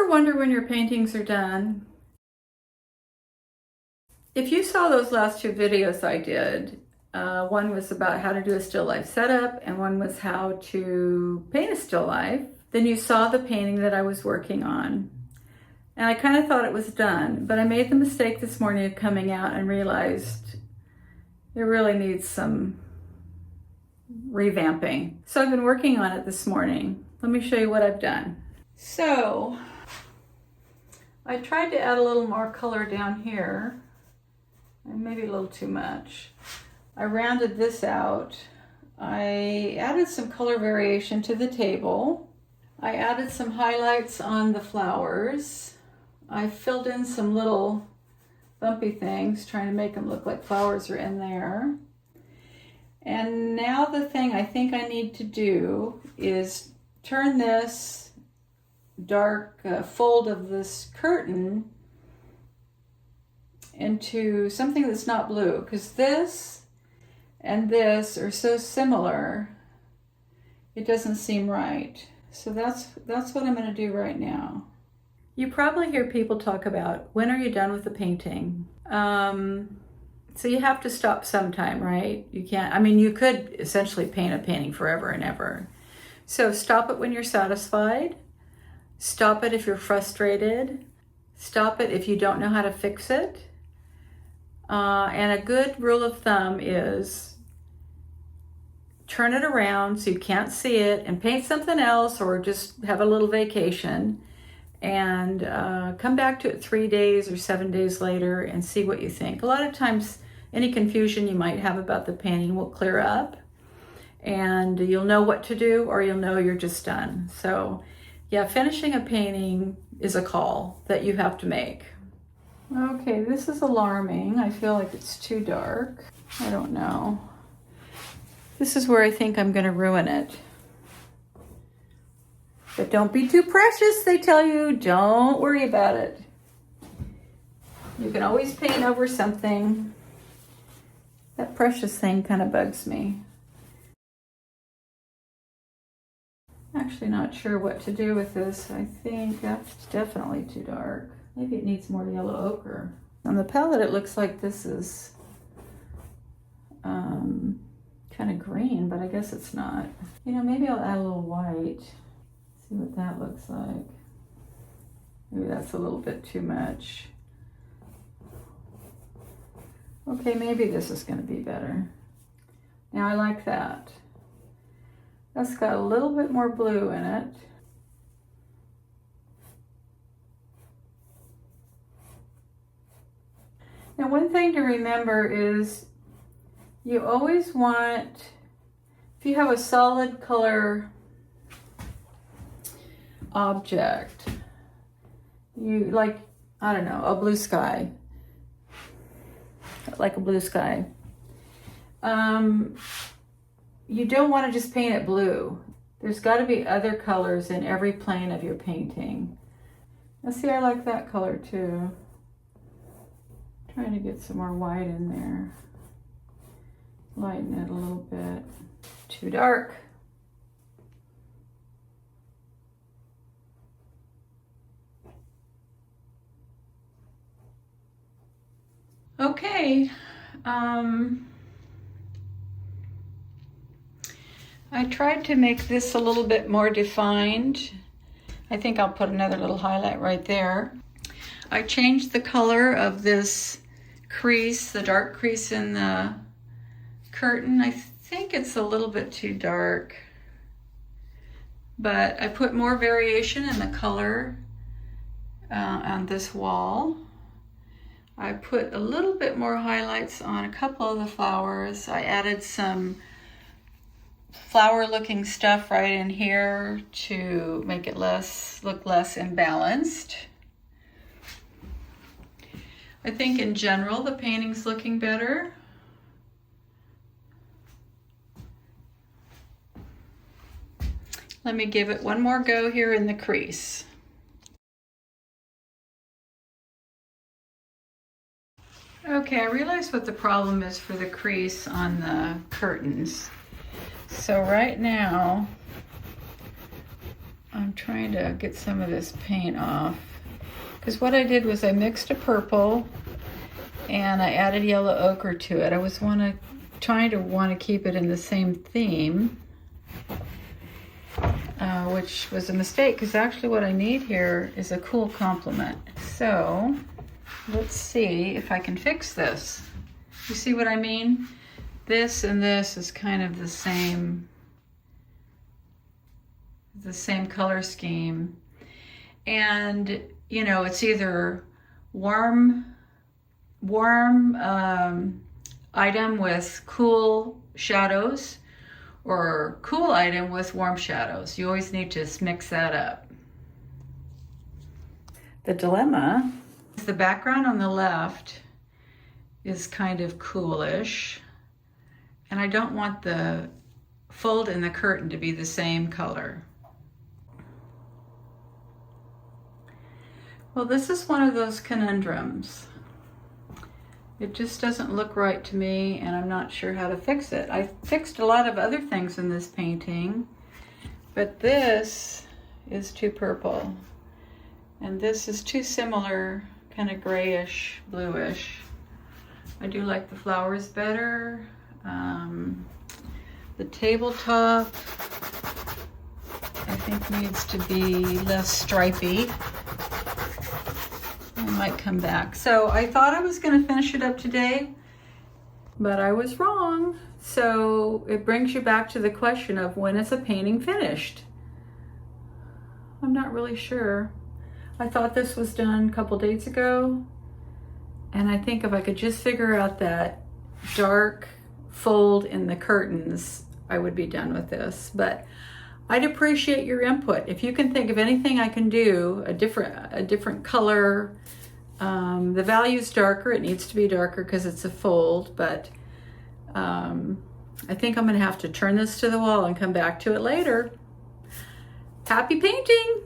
ever wonder when your paintings are done? If you saw those last two videos I did, one was about how to do a still life setup and one was how to paint a still life, then you saw the painting that I was working on. And I kind of thought it was done, but I made the mistake this morning of coming out and realized it really needs some revamping. So I've been working on it this morning. Let me show you what I've done. So I tried to add a little more color down here, and maybe a little too much. I rounded this out. I added some color variation to the table. I added some highlights on the flowers. I filled in some little bumpy things, trying to make them look like flowers are in there. And now the thing I think I need to do is turn this dark fold of this curtain into something that's not blue, because this and this are so similar, it doesn't seem right. So that's what I'm going to do right now. You probably hear people talk about, when are you done with the painting? So you have to stop sometime, right? You can't, I mean, you could essentially paint a painting forever and ever. So stop it when you're satisfied. Stop it if you're frustrated. Stop it if you don't know how to fix it. And a good rule of thumb is turn it around so you can't see it and paint something else, or just have a little vacation and come back to it 3 days or 7 days later and see what you think. A lot of times any confusion you might have about the painting will clear up and you'll know what to do, or you'll know you're just done. So yeah, finishing a painting is a call that you have to make. Okay, this is alarming. I feel like it's too dark. I don't know. This is where I think I'm gonna ruin it. But don't be too precious, they tell you. Don't worry about it. You can always paint over something. That precious thing kind of bugs me. Actually not sure what to do with this. I think that's definitely too dark. Maybe it needs more yellow ochre. On the palette it looks like this is kind of green, but I guess it's not. You know, maybe I'll add a little white. See what that looks like. Maybe that's a little bit too much. Okay, maybe this is going to be better. Now I like that. That's got a little bit more blue in it. Now, one thing to remember is you always want, if you have a solid color object, you like, I don't know, a blue sky, like a blue sky. You don't want to just paint it blue. There's got to be other colors in every plane of your painting. Now see, I like that color too. Trying to get some more white in there. Lighten it a little bit. Too dark. Okay. I tried to make this a little bit more defined. I think I'll put another little highlight right there. I changed the color of this crease, the dark crease in the curtain. I think it's a little bit too dark, but I put more variation in the color on this wall. I put a little bit more highlights on a couple of the flowers. I added some flower looking stuff right in here to make it look less imbalanced. I think in general the painting's looking better. Let me give it one more go here in the crease. Okay, I realized what the problem is for the crease on the curtains. So right now, I'm trying to get some of this paint off, because what I did was I mixed a purple and I added yellow ochre to it. I was trying to keep it in the same theme, which was a mistake, because actually what I need here is a cool complement. So let's see if I can fix this. You see what I mean? This and this is kind of the same color scheme. And, you know, it's either warm item with cool shadows or cool item with warm shadows. You always need to mix that up. The dilemma is the background on the left is kind of coolish, and I don't want the fold in the curtain to be the same color. Well, this is one of those conundrums. It just doesn't look right to me, and I'm not sure how to fix it. I fixed a lot of other things in this painting, but this is too purple, and this is too similar, kind of grayish, bluish. I do like the flowers better. The tabletop, I think, needs to be less stripy. I might come back. So I thought I was going to finish it up today, but I was wrong. So it brings you back to the question of, when is a painting finished? I'm not really sure. I thought this was done a couple days ago, and I think if I could just figure out that dark fold in the curtains, I would be done with this. But I'd appreciate your input. If you can think of anything I can do, a different color. The value's darker. It needs to be darker because it's a fold, but I think I'm gonna have to turn this to the wall and come back to it later. Happy painting!